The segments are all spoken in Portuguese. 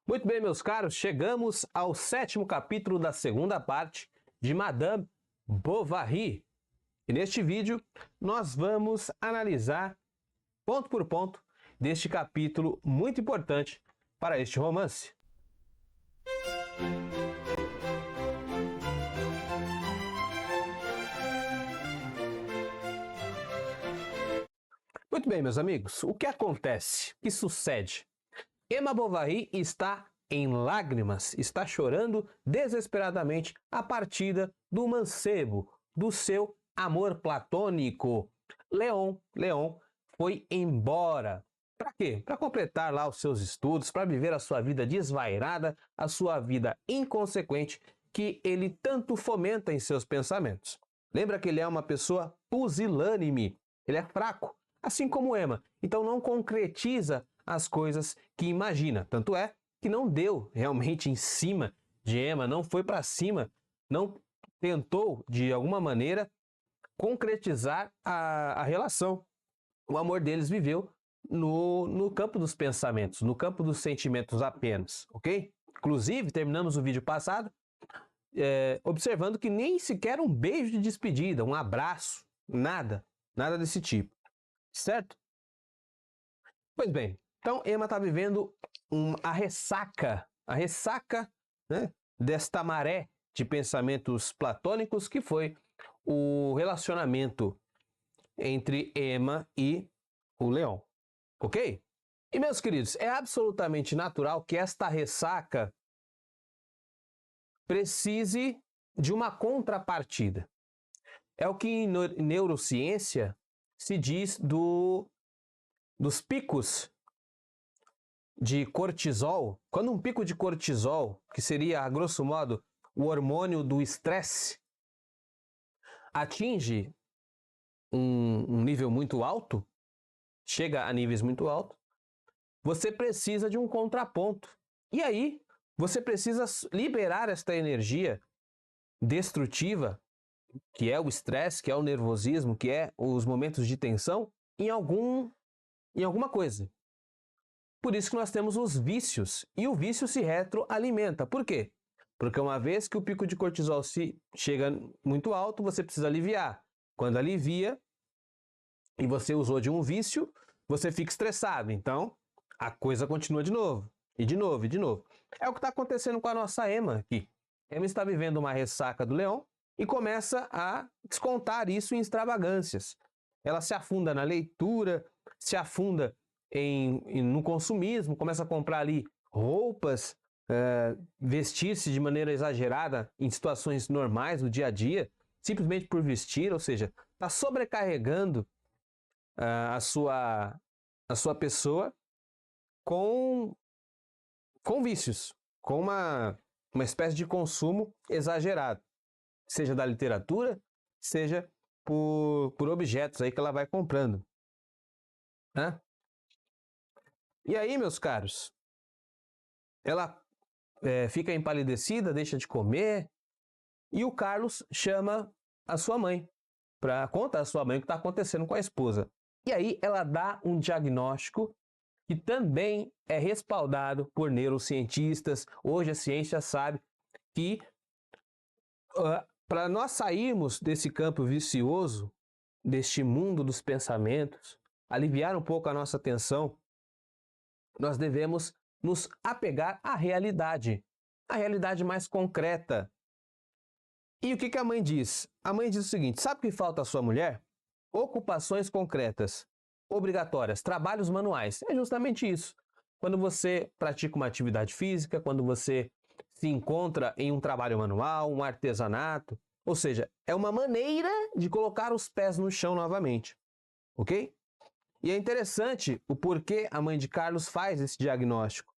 Muito bem, meus caros, chegamos ao 7º capítulo da segunda parte de Madame Bovary. E neste vídeo nós vamos analisar ponto por ponto deste capítulo muito importante para este romance. Muito bem, meus amigos, o que acontece? O que sucede? Emma Bovary está em lágrimas, está chorando desesperadamente a partida do mancebo, do seu amor platônico. Léon foi embora. Para quê? Para completar lá os seus estudos, para viver a sua vida desvairada, a sua vida inconsequente que ele tanto fomenta em seus pensamentos. Lembra que ele é uma pessoa pusilânime, ele é fraco, assim como Emma, então não concretiza as coisas que imagina. Tanto é que não deu realmente em cima de Emma, não foi para cima, não tentou de alguma maneira concretizar a relação. O amor deles viveu no campo dos pensamentos, no campo dos sentimentos apenas, ok? Inclusive, terminamos o vídeo passado observando que nem sequer um beijo de despedida, um abraço, nada desse tipo, certo? Pois bem, então Emma está vivendo a ressaca, né, desta maré de pensamentos platônicos que foi o relacionamento entre Emma e o Léon, ok? E meus queridos, é absolutamente natural que esta ressaca precise de uma contrapartida. É o que em neurociência se diz dos picos de cortisol. Quando um pico de cortisol, que seria, a grosso modo, o hormônio do estresse, atinge um nível muito alto, chega a níveis muito altos, você precisa de um contraponto. E aí, você precisa liberar esta energia destrutiva, que é o estresse, que é o nervosismo, que é os momentos de tensão, em alguma coisa. Por isso que nós temos os vícios, e o vício se retroalimenta. Por quê? Porque uma vez que o pico de cortisol chega muito alto, você precisa aliviar. Quando alivia, e você usou de um vício, você fica estressado. Então, a coisa continua de novo, e de novo, e de novo. É o que está acontecendo com a nossa Emma aqui. Emma está vivendo uma ressaca do Léon e começa a descontar isso em extravagâncias. Ela se afunda na leitura, se afunda no consumismo, começa a comprar ali roupas, vestir-se de maneira exagerada em situações normais do dia a dia, simplesmente por vestir, ou seja, está sobrecarregando a sua pessoa com vícios, com uma espécie de consumo exagerado, seja da literatura, seja por objetos aí que ela vai comprando, né? E aí, meus caros, ela fica empalidecida, deixa de comer, e o Carlos chama a sua mãe, para contar à sua mãe o que está acontecendo com a esposa. E aí ela dá um diagnóstico que também é respaldado por neurocientistas. Hoje a ciência sabe que para nós sairmos desse campo vicioso, deste mundo dos pensamentos, aliviar um pouco a nossa tensão, nós devemos nos apegar à realidade mais concreta. E o que a mãe diz? A mãe diz o seguinte: sabe o que falta à sua mulher? Ocupações concretas, obrigatórias, trabalhos manuais. É justamente isso. Quando você pratica uma atividade física, quando você se encontra em um trabalho manual, um artesanato, ou seja, é uma maneira de colocar os pés no chão novamente, ok? E é interessante o porquê a mãe de Carlos faz esse diagnóstico.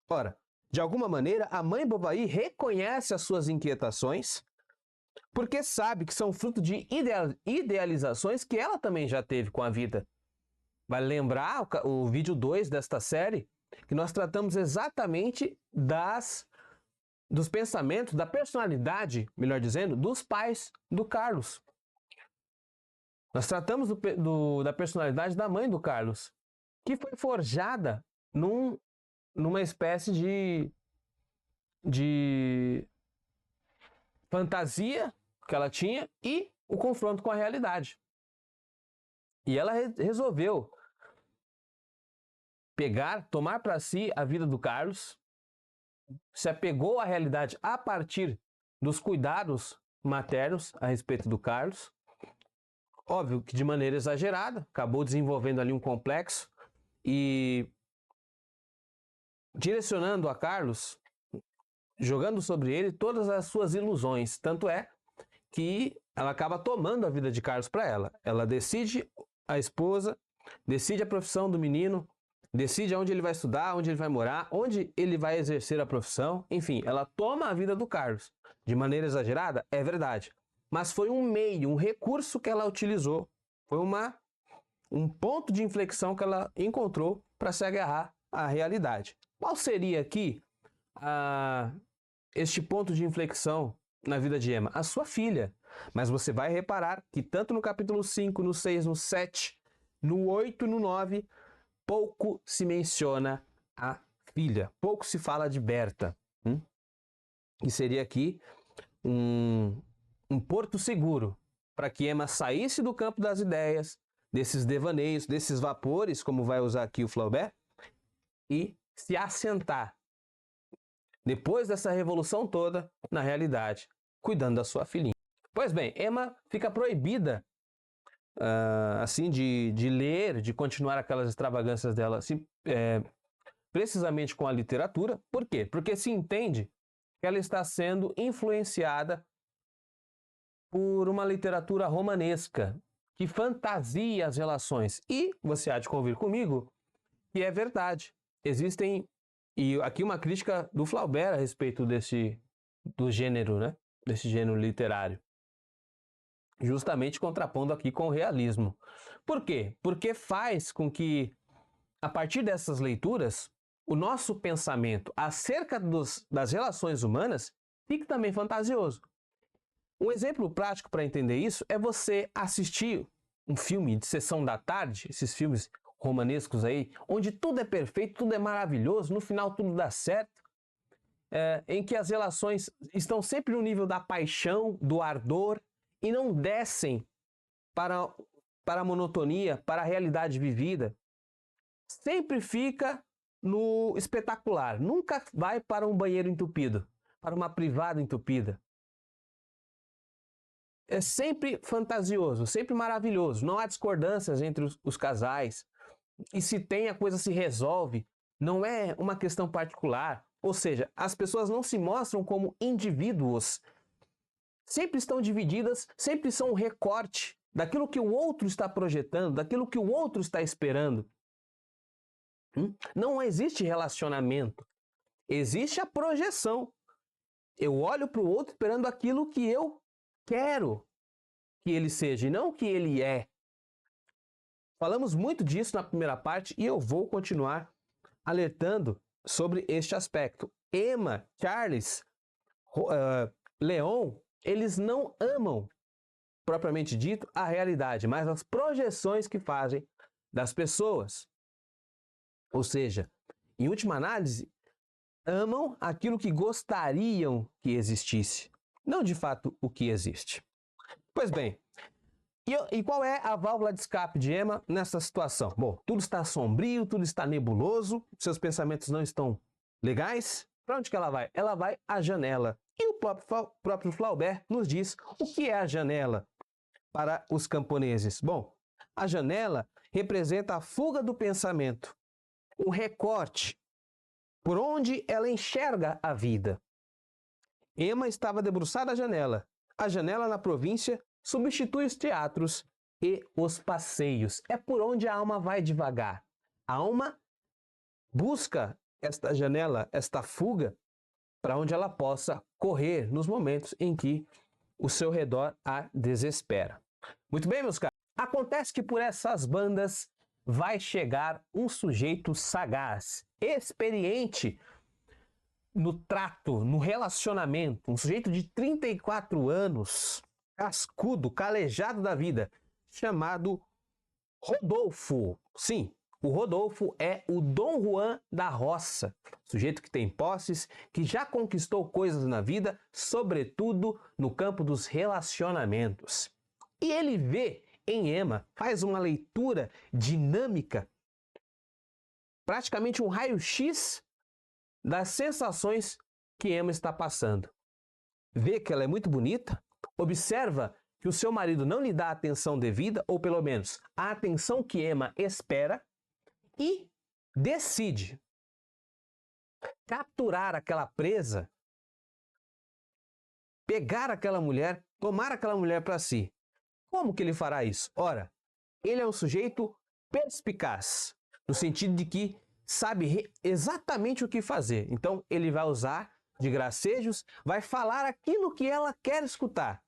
Ora, de alguma maneira, a mãe Bovary reconhece as suas inquietações, porque sabe que são fruto de idealizações que ela também já teve com a vida. Vai lembrar o vídeo 2 desta série, que nós tratamos exatamente dos pensamentos, da personalidade, melhor dizendo, dos pais do Carlos. Nós tratamos da personalidade da mãe do Carlos, que foi forjada num numa espécie de fantasia que ela tinha e o confronto com a realidade. E ela resolveu tomar para si a vida do Carlos, se apegou à realidade a partir dos cuidados maternos a respeito do Carlos. Óbvio que de maneira exagerada, acabou desenvolvendo ali um complexo e direcionando a Carlos, jogando sobre ele todas as suas ilusões. Tanto é que ela acaba tomando a vida de Carlos para ela. Ela decide a esposa, decide a profissão do menino, decide onde ele vai estudar, onde ele vai morar, onde ele vai exercer a profissão. Enfim, ela toma a vida do Carlos. De maneira exagerada, é verdade. Mas foi um meio, um recurso que ela utilizou. Foi um ponto de inflexão que ela encontrou para se agarrar à realidade. Qual seria aqui este ponto de inflexão na vida de Emma? A sua filha. Mas você vai reparar que tanto no capítulo 5, no 6, no 7, no 8 e no 9, pouco se menciona a filha. Pouco se fala de Berta. E seria aqui um porto seguro para que Emma saísse do campo das ideias, desses devaneios, desses vapores, como vai usar aqui o Flaubert, e se assentar, depois dessa revolução toda, na realidade, cuidando da sua filhinha. Pois bem, Emma fica proibida assim de ler, de continuar aquelas extravagâncias dela, assim, precisamente com a literatura. Por quê? Porque se entende que ela está sendo influenciada por uma literatura romanesca que fantasia as relações. E você há de convir comigo que é verdade. Existem, e aqui uma crítica do Flaubert a respeito do gênero, né? Desse gênero literário. Justamente contrapondo aqui com o realismo. Por quê? Porque faz com que, a partir dessas leituras, o nosso pensamento acerca das relações humanas fique também fantasioso. Um exemplo prático para entender isso é você assistir um filme de sessão da tarde, esses filmes romanescos aí, onde tudo é perfeito, tudo é maravilhoso, no final tudo dá certo, em que as relações estão sempre no nível da paixão, do ardor, e não descem para a monotonia, para a realidade vivida. Sempre fica no espetacular, nunca vai para um banheiro entupido, para uma privada entupida. É sempre fantasioso, sempre maravilhoso. Não há discordâncias entre os casais. E se tem, a coisa se resolve. Não é uma questão particular. Ou seja, as pessoas não se mostram como indivíduos. Sempre estão divididas, sempre são um recorte daquilo que o outro está projetando, daquilo que o outro está esperando. Não existe relacionamento. Existe a projeção. Eu olho para o outro esperando aquilo que eu quero que ele seja e não o que ele é. Falamos muito disso na primeira parte e eu vou continuar alertando sobre este aspecto. Emma, Charles, Leon, eles não amam, propriamente dito, a realidade, mas as projeções que fazem das pessoas. Ou seja, em última análise, amam aquilo que gostariam que existisse, não de fato o que existe. Pois bem, e qual é a válvula de escape de Emma nessa situação? Bom, tudo está sombrio, tudo está nebuloso, seus pensamentos não estão legais. Para onde que ela vai? Ela vai à janela. E o próprio Flaubert nos diz o que é a janela para os camponeses. Bom, a janela representa a fuga do pensamento, um recorte por onde ela enxerga a vida. Emma estava debruçada à janela. A janela na província substitui os teatros e os passeios. É por onde a alma vai devagar. A alma busca esta janela, esta fuga, para onde ela possa correr nos momentos em que o seu redor a desespera. Muito bem, meus caros. Acontece que por essas bandas vai chegar um sujeito sagaz, experiente no trato, no relacionamento, um sujeito de 34 anos, cascudo, calejado da vida, chamado Rodolfo. Sim, O Rodolfo é o Dom Juan da roça, sujeito que tem posses, que já conquistou coisas na vida, sobretudo no campo dos relacionamentos. E ele vê em Emma, faz uma leitura dinâmica, praticamente um raio-x das sensações que Emma está passando. Vê que ela é muito bonita, observa que o seu marido não lhe dá a atenção devida, ou pelo menos a atenção que Emma espera, e decide capturar aquela presa, pegar aquela mulher, tomar aquela mulher para si. Como que ele fará isso? Ora, ele é um sujeito perspicaz, no sentido de que sabe exatamente o que fazer. Então, ele vai usar de gracejos, vai falar aquilo que ela quer escutar.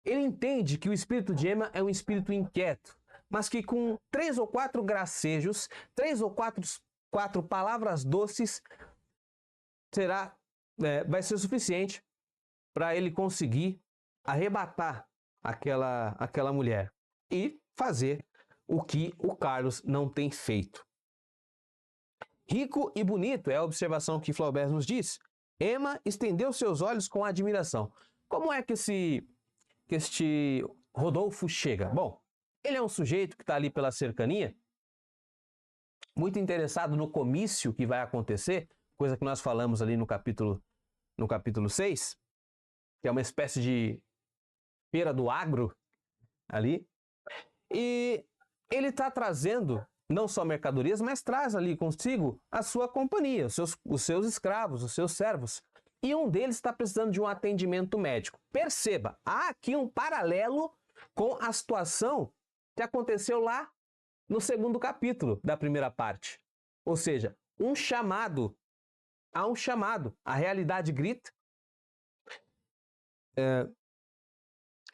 Ele entende que o espírito de Emma é um espírito inquieto, mas que com 3 ou 4 gracejos, 3 ou 4 palavras doces, vai ser suficiente para ele conseguir arrebatar aquela mulher e fazer o que o Carlos não tem feito. Rico e bonito é a observação que Flaubert nos diz. Emma estendeu seus olhos com admiração. Como é que este Rodolfo chega? Bom, ele é um sujeito que está ali pela cercania, muito interessado no comício que vai acontecer, coisa que nós falamos ali no capítulo 6, que é uma espécie de feira do agro ali. E ele está trazendo não só mercadorias, mas traz ali consigo a sua companhia, os seus escravos, os seus servos. E um deles está precisando de um atendimento médico. Perceba, há aqui um paralelo com a situação que aconteceu lá no 2º capítulo da primeira parte. Ou seja, há um chamado, a realidade grita,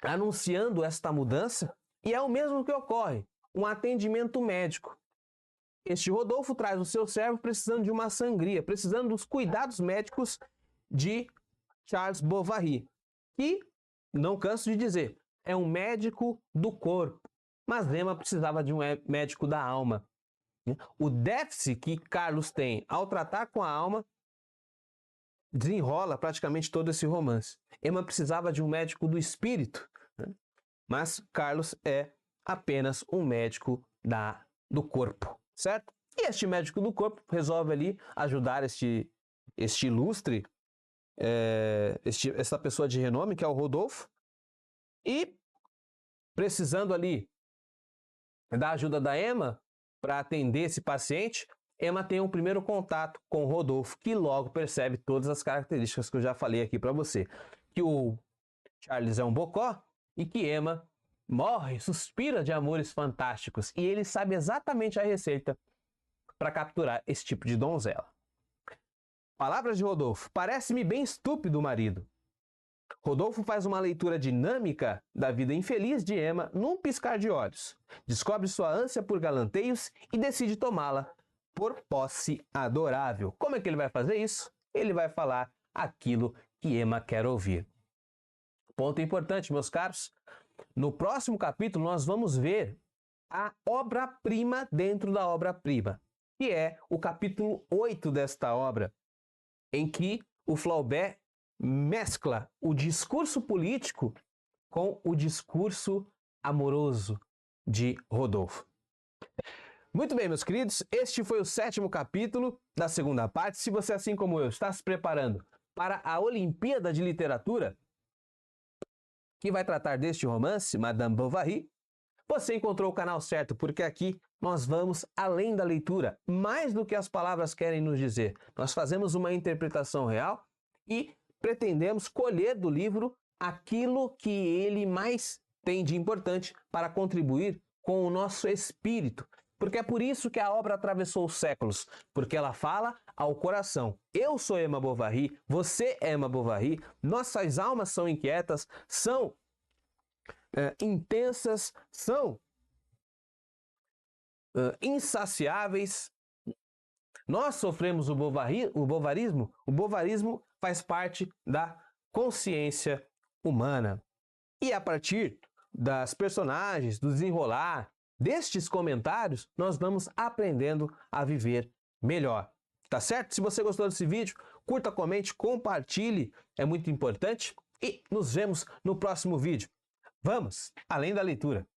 anunciando esta mudança, e é o mesmo que ocorre, um atendimento médico. Este Rodolfo traz o seu servo precisando de uma sangria, precisando dos cuidados médicos de Charles Bovary, que, não canso de dizer, é um médico do corpo, mas Emma precisava de um médico da alma. O déficit que Carlos tem ao tratar com a alma desenrola praticamente todo esse romance. Emma precisava de um médico do espírito, mas Carlos é apenas um médico do corpo, certo? E este médico do corpo resolve ali ajudar este ilustre, essa pessoa de renome, que é o Rodolfo, e precisando ali da ajuda da Emma para atender esse paciente, Emma tem um primeiro contato com o Rodolfo, que logo percebe todas as características que eu já falei aqui para você. Que o Charles é um bocó e que Emma morre, suspira de amores fantásticos. E ele sabe exatamente a receita para capturar esse tipo de donzela. Palavras de Rodolfo. Parece-me bem estúpido, marido. Rodolfo faz uma leitura dinâmica da vida infeliz de Emma num piscar de olhos. Descobre sua ânsia por galanteios e decide tomá-la por posse adorável. Como é que ele vai fazer isso? Ele vai falar aquilo que Emma quer ouvir. Ponto importante, meus caros. No próximo capítulo, nós vamos ver a obra-prima dentro da obra-prima, que é o capítulo 8 desta obra, em que o Flaubert mescla o discurso político com o discurso amoroso de Rodolfo. Muito bem, meus queridos, este foi o 7º capítulo da segunda parte. Se você, assim como eu, está se preparando para a Olimpíada de Literatura, que vai tratar deste romance, Madame Bovary, você encontrou o canal certo, porque aqui nós vamos além da leitura, mais do que as palavras querem nos dizer. Nós fazemos uma interpretação real e pretendemos colher do livro aquilo que ele mais tem de importante para contribuir com o nosso espírito. Porque é por isso que a obra atravessou os séculos, porque ela fala ao coração. Eu sou Emma Bovary, você é Emma Bovary, nossas almas são inquietas, são intensas, são insaciáveis. Nós sofremos o bovarismo. O bovarismo faz parte da consciência humana. E a partir das personagens, do desenrolar destes comentários, nós vamos aprendendo a viver melhor. Tá certo? Se você gostou desse vídeo, curta, comente, compartilhe, é muito importante. E nos vemos no próximo vídeo. Vamos além da leitura!